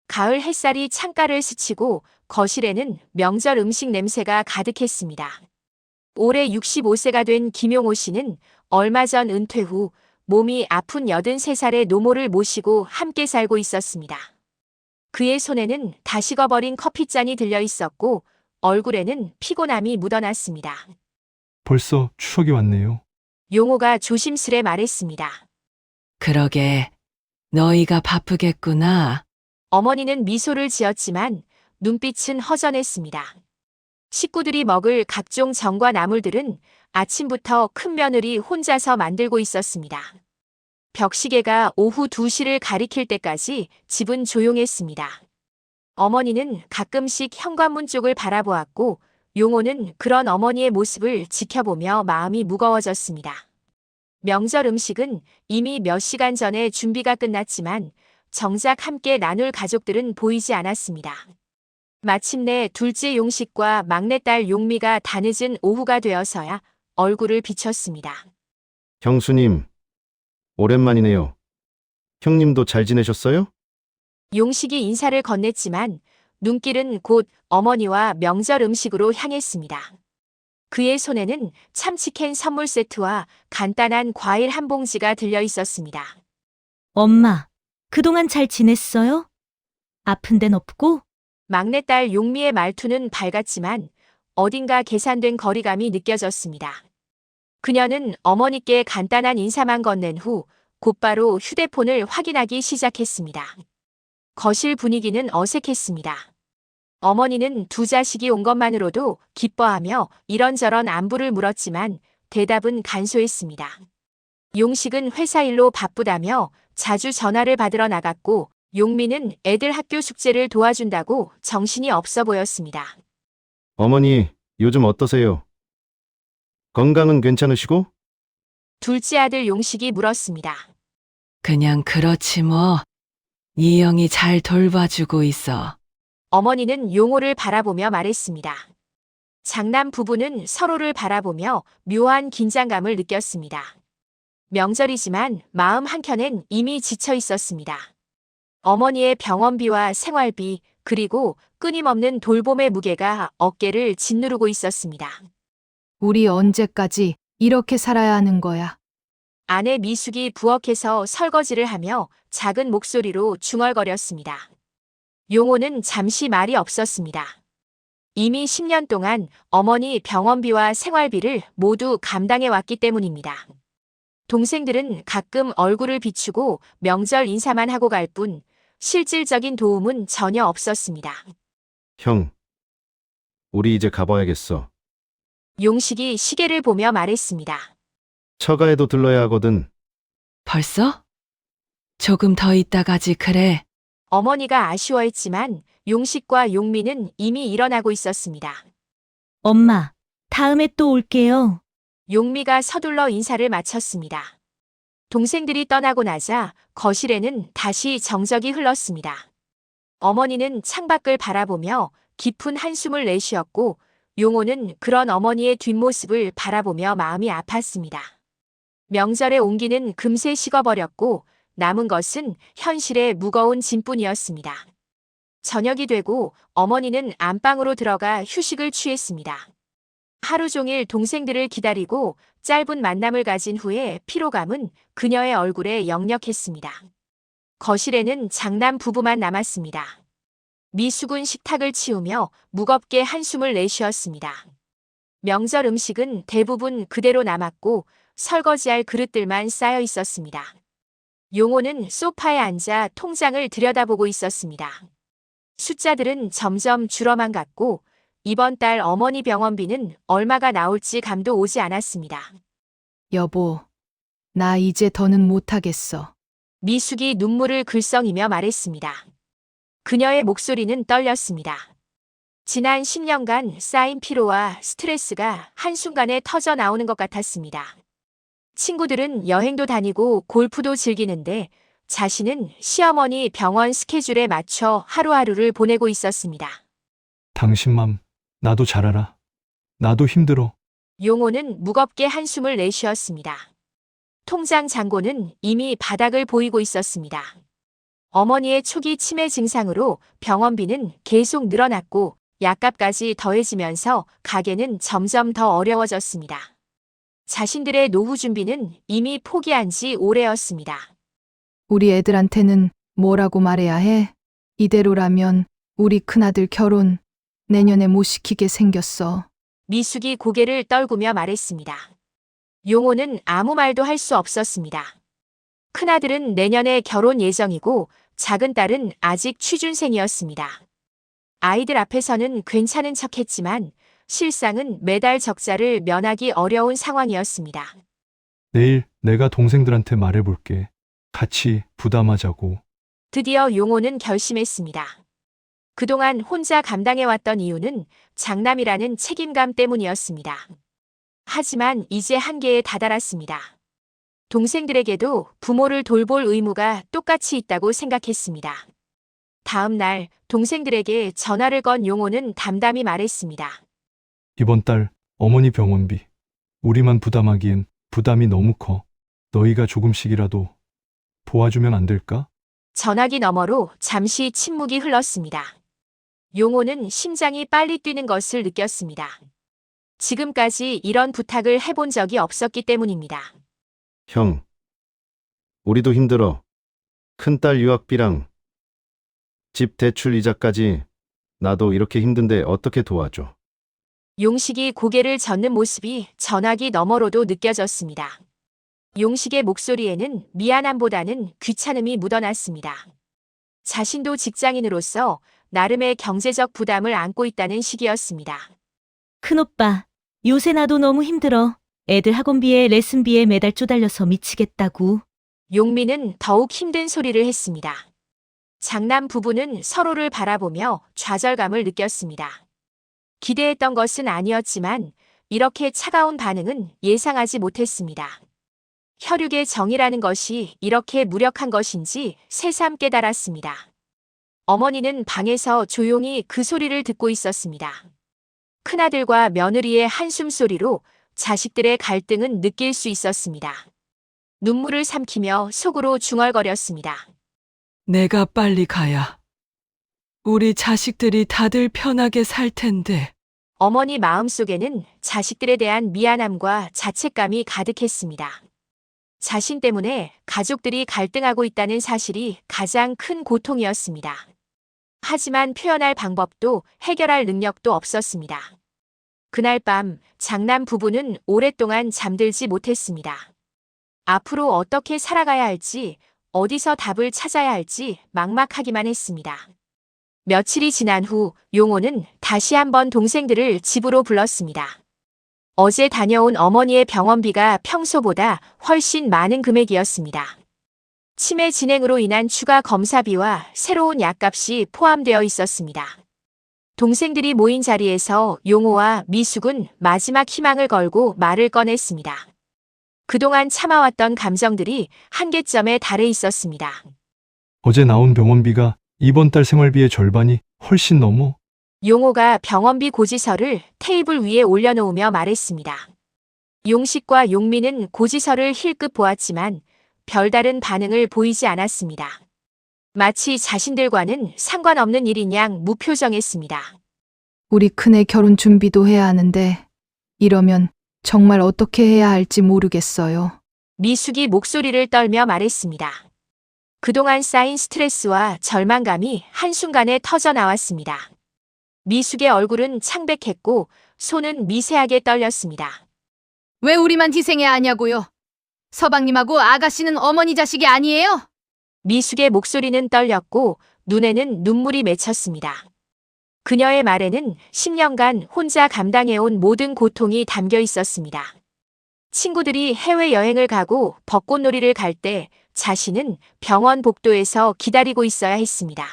가을 햇살이 창가를 스치고 거실에는 명절 음식 냄새가 가득했습니다. 올해 65세가 된 김용호 씨는 얼마 전 은퇴 후 몸이 아픈 83살의 노모를 모시고 함께 살고 있었습니다. 그의 손에는 다 식어버린 커피잔이 들려 있었고 얼굴에는 피곤함이 묻어났습니다. 벌써 추석이 왔네요. 용호가 조심스레 말했습니다. 그러게, 너희가 바쁘겠구나. 어머니는 미소를 지었지만 눈빛은 허전했습니다. 식구들이 먹을 각종 정과 나물들은 아침부터 큰 며느리 혼자서 만들고 있었습니다. 벽시계가 오후 2시를 가리킬 때까지 집은 조용했습니다. 어머니는 가끔씩 현관문 쪽을 바라보았고 용호는 그런 어머니의 모습을 지켜보며 마음이 무거워졌습니다. 명절 음식은 이미 몇 시간 전에 준비가 끝났지만 정작 함께 나눌 가족들은 보이지 않았습니다. 마침내 둘째 용식과 막내딸 용미가 다 늦은 오후가 되어서야 얼굴을 비쳤습니다. 형수님, 오랜만이네요. 형님도 잘 지내셨어요? 용식이 인사를 건넸지만 눈길은 곧 어머니와 명절 음식으로 향했습니다. 그의 손에는 참치캔 선물 세트와 간단한 과일 한 봉지가 들려 있었습니다. 엄마, 그동안 잘 지냈어요? 아픈 데는 없고? 막내딸 용미의 말투는 밝았지만 어딘가 계산된 거리감이 느껴졌습니다. 그녀는 어머니께 간단한 인사만 건넨 후 곧바로 휴대폰을 확인하기 시작했습니다. 거실 분위기는 어색했습니다. 어머니는 두 자식이 온 것만으로도 기뻐하며 이런저런 안부를 물었지만 대답은 간소했습니다. 용식은 회사 일로 바쁘다며 자주 전화를 받으러 나갔고 용미는 애들 학교 숙제를 도와준다고 정신이 없어 보였습니다. 어머니, 요즘 어떠세요? 건강은 괜찮으시고? 둘째 아들 용식이 물었습니다. 그냥 그렇지 뭐. 이 형이 잘 돌봐주고 있어. 어머니는 용호를 바라보며 말했습니다. 장남 부부는 서로를 바라보며 묘한 긴장감을 느꼈습니다. 명절이지만 마음 한켠엔 이미 지쳐 있었습니다. 어머니의 병원비와 생활비 그리고 끊임없는 돌봄의 무게가 어깨를 짓누르고 있었습니다. 우리 언제까지 이렇게 살아야 하는 거야? 아내 미숙이 부엌에서 설거지를 하며 작은 목소리로 중얼거렸습니다. 용호는 잠시 말이 없었습니다. 이미 10년 동안 어머니 병원비와 생활비를 모두 감당해 왔기 때문입니다. 동생들은 가끔 얼굴을 비추고 명절 인사만 하고 갈 뿐 실질적인 도움은 전혀 없었습니다. 형, 우리 이제 가봐야겠어. 용식이 시계를 보며 말했습니다. 처가에도 들러야 하거든. 벌써? 조금 더 있다 가지 그래. 어머니가 아쉬워했지만 용식과 용미는 이미 일어나고 있었습니다. 엄마, 다음에 또 올게요. 용미가 서둘러 인사를 마쳤습니다. 동생들이 떠나고 나자 거실에는 다시 정적이 흘렀습니다. 어머니는 창밖을 바라보며 깊은 한숨을 내쉬었고 용호는 그런 어머니의 뒷모습을 바라보며 마음이 아팠습니다. 명절의 온기는 금세 식어버렸고 남은 것은 현실의 무거운 짐뿐이었습니다. 저녁이 되고 어머니는 안방으로 들어가 휴식을 취했습니다. 하루 종일 동생들을 기다리고 짧은 만남을 가진 후에 피로감은 그녀의 얼굴에 역력했습니다. 거실에는 장남 부부만 남았습니다. 미숙은 식탁을 치우며 무겁게 한숨을 내쉬었습니다. 명절 음식은 대부분 그대로 남았고 설거지할 그릇들만 쌓여 있었습니다. 용호는 소파에 앉아 통장을 들여다보고 있었습니다. 숫자들은 점점 줄어만 갔고 이번 달 어머니 병원비는 얼마가 나올지 감도 오지 않았습니다. 여보, 나 이제 더는 못하겠어. 미숙이 눈물을 글썽이며 말했습니다. 그녀의 목소리는 떨렸습니다. 지난 10년간 쌓인 피로와 스트레스가 한순간에 터져 나오는 것 같았습니다. 친구들은 여행도 다니고 골프도 즐기는데 자신은 시어머니 병원 스케줄에 맞춰 하루하루를 보내고 있었습니다. 당신 맘, 나도 잘 알아. 나도 힘들어. 용호는 무겁게 한숨을 내쉬었습니다. 통장 잔고는 이미 바닥을 보이고 있었습니다. 어머니의 초기 치매 증상으로 병원비는 계속 늘어났고 약값까지 더해지면서 가게는 점점 더 어려워졌습니다. 자신들의 노후 준비는 이미 포기한 지 오래였습니다. 우리 애들한테는 뭐라고 말해야 해? 이대로라면 우리 큰아들 결혼 내년에 못 시키게 생겼어. 미숙이 고개를 떨구며 말했습니다. 용호는 아무 말도 할 수 없었습니다. 큰아들은 내년에 결혼 예정이고 작은 딸은 아직 취준생이었습니다. 아이들 앞에서는 괜찮은 척했지만 실상은 매달 적자를 면하기 어려운 상황이었습니다. 내일 내가 동생들한테 말해볼게. 같이 부담하자고. 드디어 용호는 결심했습니다. 그동안 혼자 감당해왔던 이유는 장남이라는 책임감 때문이었습니다. 하지만 이제 한계에 다다랐습니다. 동생들에게도 부모를 돌볼 의무가 똑같이 있다고 생각했습니다. 다음 날 동생들에게 전화를 건 용호는 담담히 말했습니다. 이번 달 어머니 병원비. 우리만 부담하기엔 부담이 너무 커. 너희가 조금씩이라도 도와주면 안 될까? 전화기 너머로 잠시 침묵이 흘렀습니다. 용호는 심장이 빨리 뛰는 것을 느꼈습니다. 지금까지 이런 부탁을 해본 적이 없었기 때문입니다. 형, 우리도 힘들어. 큰딸 유학비랑 집 대출 이자까지 나도 이렇게 힘든데 어떻게 도와줘? 용식이 고개를 젓는 모습이 전화기 너머로도 느껴졌습니다. 용식의 목소리에는 미안함보다는 귀찮음이 묻어났습니다. 자신도 직장인으로서 나름의 경제적 부담을 안고 있다는 시기였습니다. 큰오빠, 요새 나도 너무 힘들어. 애들 학원비에 레슨비에 매달 쪼달려서 미치겠다고. 용민은 더욱 힘든 소리를 했습니다. 장남 부부는 서로를 바라보며 좌절감을 느꼈습니다. 기대했던 것은 아니었지만 이렇게 차가운 반응은 예상하지 못했습니다. 혈육의 정이라는 것이 이렇게 무력한 것인지 새삼 깨달았습니다. 어머니는 방에서 조용히 그 소리를 듣고 있었습니다. 큰아들과 며느리의 한숨 소리로 자식들의 갈등은 느낄 수 있었습니다. 눈물을 삼키며 속으로 중얼거렸습니다. 내가 빨리 가야 우리 자식들이 다들 편하게 살 텐데. 어머니 마음속에는 자식들에 대한 미안함과 자책감이 가득했습니다. 자신 때문에 가족들이 갈등하고 있다는 사실이 가장 큰 고통이었습니다. 하지만 표현할 방법도 해결할 능력도 없었습니다. 그날 밤 장남 부부는 오랫동안 잠들지 못했습니다. 앞으로 어떻게 살아가야 할지, 어디서 답을 찾아야 할지 막막하기만 했습니다. 며칠이 지난 후 용호는 다시 한번 동생들을 집으로 불렀습니다. 어제 다녀온 어머니의 병원비가 평소보다 훨씬 많은 금액이었습니다. 치매 진행으로 인한 추가 검사비와 새로운 약값이 포함되어 있었습니다. 동생들이 모인 자리에서 용호와 미숙은 마지막 희망을 걸고 말을 꺼냈습니다. 그동안 참아왔던 감정들이 한계점에 달해 있었습니다. 어제 나온 병원비가 이번 달 생활비의 절반이 훨씬 넘어. 용호가 병원비 고지서를 테이블 위에 올려놓으며 말했습니다. 용식과 용민은 고지서를 힐끗 보았지만 별다른 반응을 보이지 않았습니다. 마치 자신들과는 상관없는 일인 양 무표정했습니다. 우리 큰애 결혼 준비도 해야 하는데 이러면 정말 어떻게 해야 할지 모르겠어요. 미숙이 목소리를 떨며 말했습니다. 그동안 쌓인 스트레스와 절망감이 한순간에 터져 나왔습니다. 미숙의 얼굴은 창백했고 손은 미세하게 떨렸습니다. 왜 우리만 희생해야 하냐고요? 서방님하고 아가씨는 어머니 자식이 아니에요? 미숙의 목소리는 떨렸고 눈에는 눈물이 맺혔습니다. 그녀의 말에는 10년간 혼자 감당해온 모든 고통이 담겨 있었습니다. 친구들이 해외여행을 가고 벚꽃놀이를 갈 때 자신은 병원 복도에서 기다리고 있어야 했습니다.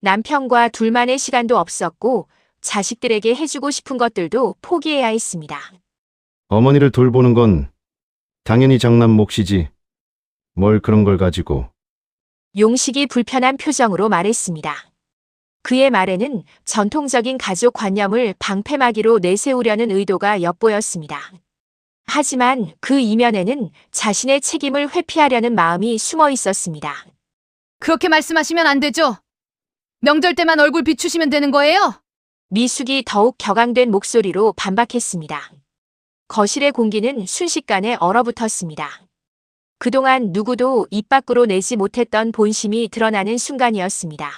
남편과 둘만의 시간도 없었고 자식들에게 해주고 싶은 것들도 포기해야 했습니다. 어머니를 돌보는 건 당연히 장남 몫이지. 뭘 그런 걸 가지고. 용식이 불편한 표정으로 말했습니다. 그의 말에는 전통적인 가족 관념을 방패막이로 내세우려는 의도가 엿보였습니다. 하지만 그 이면에는 자신의 책임을 회피하려는 마음이 숨어 있었습니다. 그렇게 말씀하시면 안 되죠. 명절 때만 얼굴 비추시면 되는 거예요? 미숙이 더욱 격앙된 목소리로 반박했습니다. 거실의 공기는 순식간에 얼어붙었습니다. 그동안 누구도 입 밖으로 내지 못했던 본심이 드러나는 순간이었습니다.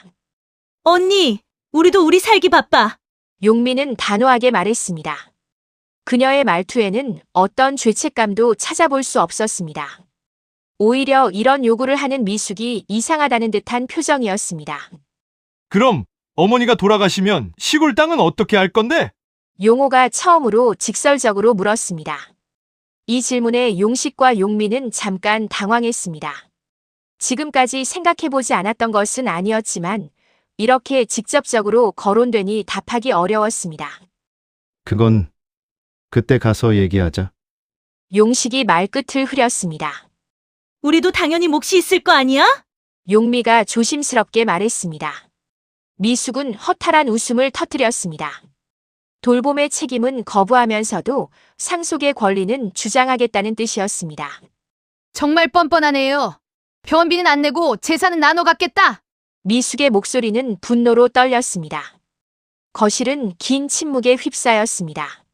언니, 우리도 우리 살기 바빠. 용미는 단호하게 말했습니다. 그녀의 말투에는 어떤 죄책감도 찾아볼 수 없었습니다. 오히려 이런 요구를 하는 미숙이 이상하다는 듯한 표정이었습니다. 그럼 어머니가 돌아가시면 시골 땅은 어떻게 할 건데? 용호가 처음으로 직설적으로 물었습니다. 이 질문에 용식과 용미는 잠깐 당황했습니다. 지금까지 생각해보지 않았던 것은 아니었지만 이렇게 직접적으로 거론되니 답하기 어려웠습니다. 그건 그때 가서 얘기하자. 용식이 말끝을 흐렸습니다. 우리도 당연히 몫이 있을 거 아니야? 용미가 조심스럽게 말했습니다. 미숙은 허탈한 웃음을 터뜨렸습니다. 돌봄의 책임은 거부하면서도 상속의 권리는 주장하겠다는 뜻이었습니다. 정말 뻔뻔하네요. 병원비는 안 내고 재산은 나눠 갖겠다. 미숙의 목소리는 분노로 떨렸습니다. 거실은 긴 침묵에 휩싸였습니다.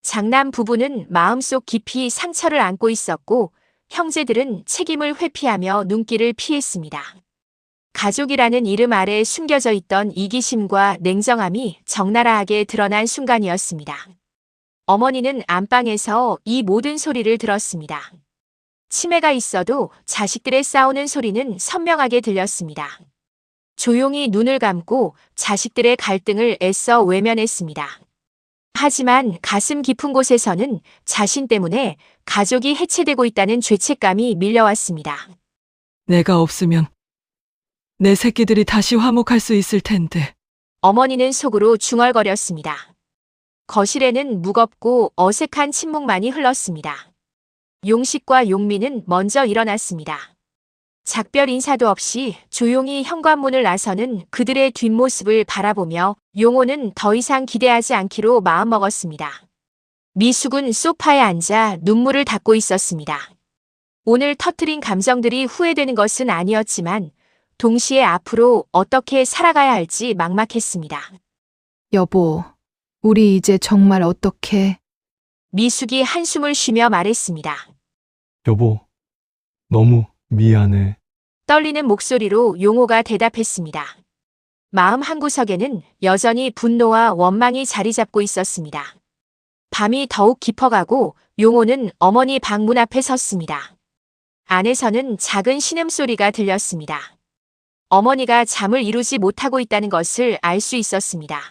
장남 부부는 마음속 깊이 상처를 안고 있었고 형제들은 책임을 회피하며 눈길을 피했습니다. 가족이라는 이름 아래 숨겨져 있던 이기심과 냉정함이 적나라하게 드러난 순간이었습니다. 어머니는 안방에서 이 모든 소리를 들었습니다. 치매가 있어도 자식들의 싸우는 소리는 선명하게 들렸습니다. 조용히 눈을 감고 자식들의 갈등을 애써 외면했습니다. 하지만 가슴 깊은 곳에서는 자신 때문에 가족이 해체되고 있다는 죄책감이 밀려왔습니다. 내가 없으면 내 새끼들이 다시 화목할 수 있을 텐데. 어머니는 속으로 중얼거렸습니다. 거실에는 무겁고 어색한 침묵만이 흘렀습니다. 용식과 용미는 먼저 일어났습니다. 작별 인사도 없이 조용히 현관문을 나서는 그들의 뒷모습을 바라보며 용호는 더 이상 기대하지 않기로 마음먹었습니다. 미숙은 소파에 앉아 눈물을 닦고 있었습니다. 오늘 터뜨린 감정들이 후회되는 것은 아니었지만 동시에 앞으로 어떻게 살아가야 할지 막막했습니다. 여보, 우리 이제 정말 어떻게... 미숙이 한숨을 쉬며 말했습니다. 여보, 너무 미안해. 떨리는 목소리로 용호가 대답했습니다. 마음 한구석에는 여전히 분노와 원망이 자리 잡고 있었습니다. 밤이 더욱 깊어가고 용호는 어머니 방 문 앞에 섰습니다. 안에서는 작은 신음소리가 들렸습니다. 어머니가 잠을 이루지 못하고 있다는 것을 알 수 있었습니다.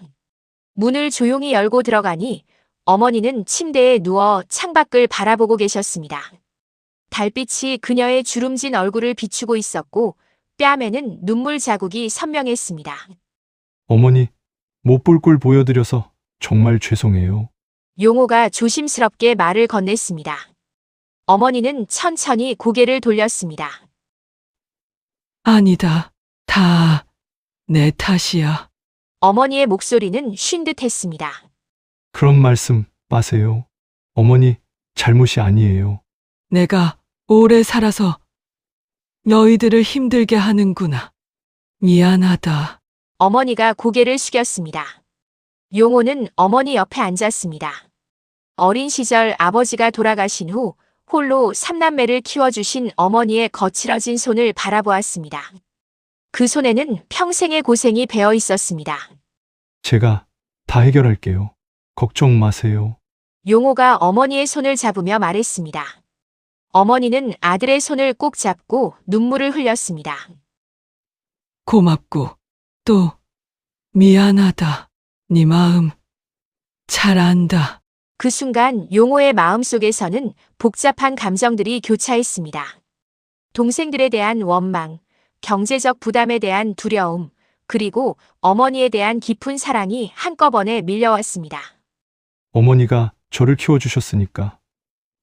문을 조용히 열고 들어가니 어머니는 침대에 누워 창밖을 바라보고 계셨습니다. 달빛이 그녀의 주름진 얼굴을 비추고 있었고 뺨에는 눈물 자국이 선명했습니다. 어머니, 못 볼 꼴 보여드려서 정말 죄송해요. 용호가 조심스럽게 말을 건넸습니다. 어머니는 천천히 고개를 돌렸습니다. 아니다. 다 내 탓이야. 어머니의 목소리는 쉰 듯했습니다. 그런 말씀 마세요. 어머니, 잘못이 아니에요. 내가 오래 살아서 너희들을 힘들게 하는구나. 미안하다. 어머니가 고개를 숙였습니다. 용호는 어머니 옆에 앉았습니다. 어린 시절 아버지가 돌아가신 후 홀로 3남매를 키워주신 어머니의 거칠어진 손을 바라보았습니다. 그 손에는 평생의 고생이 배어 있었습니다. 제가 다 해결할게요. 걱정 마세요. 용호가 어머니의 손을 잡으며 말했습니다. 어머니는 아들의 손을 꼭 잡고 눈물을 흘렸습니다. 고맙고 또 미안하다. 네 마음 잘 안다. 그 순간 용호의 마음속에서는 복잡한 감정들이 교차했습니다. 동생들에 대한 원망, 경제적 부담에 대한 두려움, 그리고 어머니에 대한 깊은 사랑이 한꺼번에 밀려왔습니다. 어머니가 저를 키워주셨으니까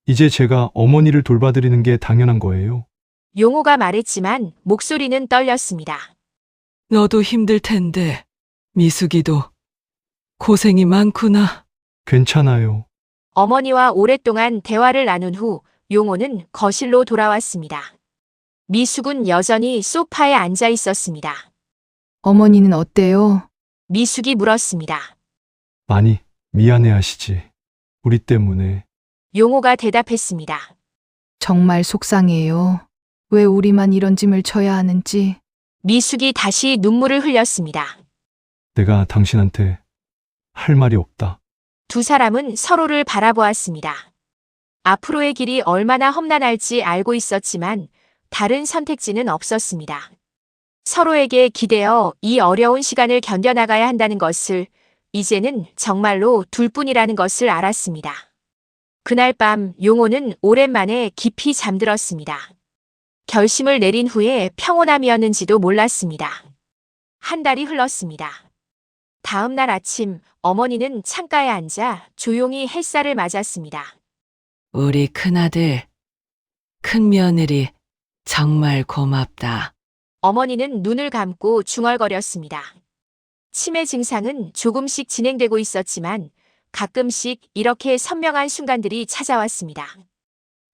이제 제가 어머니를 돌봐드리는 게 당연한 거예요. 용호가 말했지만 목소리는 떨렸습니다. 너도 힘들 텐데 미숙이도 고생이 많구나. 괜찮아요. 어머니와 오랫동안 대화를 나눈 후 용호는 거실로 돌아왔습니다. 미숙은 여전히 소파에 앉아 있었습니다. 어머니는 어때요? 미숙이 물었습니다. 많이 미안해 하시지. 우리 때문에. 용호가 대답했습니다. 정말 속상해요. 왜 우리만 이런 짐을 져야 하는지. 미숙이 다시 눈물을 흘렸습니다. 내가 당신한테 할 말이 없다. 두 사람은 서로를 바라보았습니다. 앞으로의 길이 얼마나 험난할지 알고 있었지만 다른 선택지는 없었습니다. 서로에게 기대어 이 어려운 시간을 견뎌나가야 한다는 것을 이제는 정말로 둘뿐이라는 것을 알았습니다. 그날 밤 용호는 오랜만에 깊이 잠들었습니다. 결심을 내린 후에 평온함이었는지도 몰랐습니다. 한 달이 흘렀습니다. 다음 날 아침 어머니는 창가에 앉아 조용히 햇살을 맞았습니다. 우리 큰아들, 큰며느리, 정말 고맙다. 어머니는 눈을 감고 중얼거렸습니다. 치매 증상은 조금씩 진행되고 있었지만 가끔씩 이렇게 선명한 순간들이 찾아왔습니다.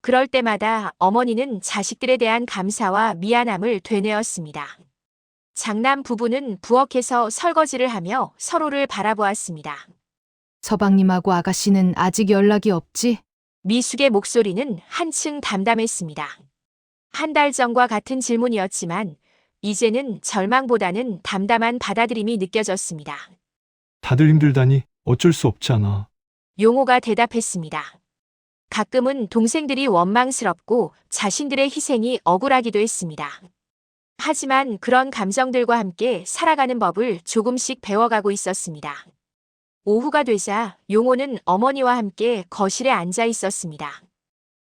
그럴 때마다 어머니는 자식들에 대한 감사와 미안함을 되뇌었습니다. 장남 부부는 부엌에서 설거지를 하며 서로를 바라보았습니다. 서방님하고 아가씨는 아직 연락이 없지? 미숙의 목소리는 한층 담담했습니다. 한 달 전과 같은 질문이었지만 이제는 절망보다는 담담한 받아들임이 느껴졌습니다. 다들 힘들다니 어쩔 수 없잖아. 용호가 대답했습니다. 가끔은 동생들이 원망스럽고 자신들의 희생이 억울하기도 했습니다. 하지만 그런 감정들과 함께 살아가는 법을 조금씩 배워가고 있었습니다. 오후가 되자 용호는 어머니와 함께 거실에 앉아 있었습니다.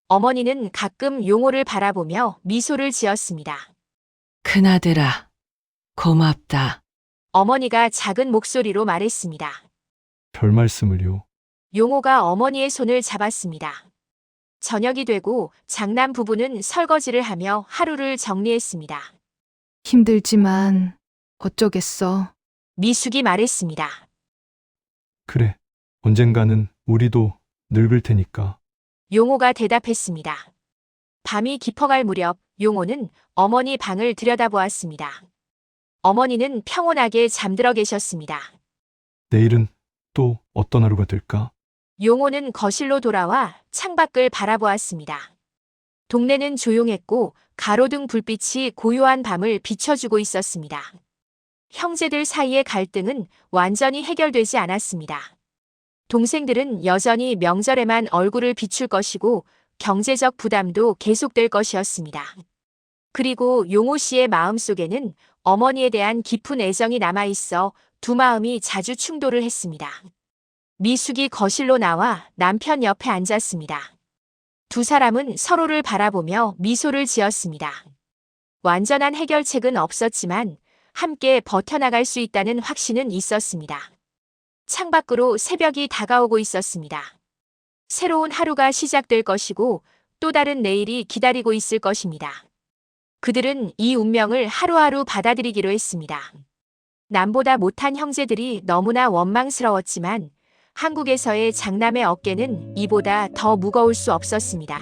어머니는 가끔 용호를 바라보며 미소를 지었습니다. 큰아들아, 고맙다. 어머니가 작은 목소리로 말했습니다. 별 말씀을요. 용호가 어머니의 손을 잡았습니다. 저녁이 되고 장남 부부는 설거지를 하며 하루를 정리했습니다. 힘들지만 어쩌겠어. 미숙이 말했습니다. 그래. 언젠가는 우리도 늙을 테니까. 용호가 대답했습니다. 밤이 깊어갈 무렵 용호는 어머니 방을 들여다보았습니다. 어머니는 평온하게 잠들어 계셨습니다. 내일은 또 어떤 하루가 될까? 용호는 거실로 돌아와 창밖을 바라보았습니다. 동네는 조용했고 가로등 불빛이 고요한 밤을 비춰주고 있었습니다. 형제들 사이의 갈등은 완전히 해결되지 않았습니다. 동생들은 여전히 명절에만 얼굴을 비출 것이고 경제적 부담도 계속될 것이었습니다. 그리고 용호 씨의 마음속에는 어머니에 대한 깊은 애정이 남아있어 두 마음이 자주 충돌을 했습니다. 미숙이 거실로 나와 남편 옆에 앉았습니다. 두 사람은 서로를 바라보며 미소를 지었습니다. 완전한 해결책은 없었지만 함께 버텨나갈 수 있다는 확신은 있었습니다. 창밖으로 새벽이 다가오고 있었습니다. 새로운 하루가 시작될 것이고 또 다른 내일이 기다리고 있을 것입니다. 그들은 이 운명을 하루하루 받아들이기로 했습니다. 남보다 못한 형제들이 너무나 원망스러웠지만 한국에서의 장남의 어깨는 이보다 더 무거울 수 없었습니다.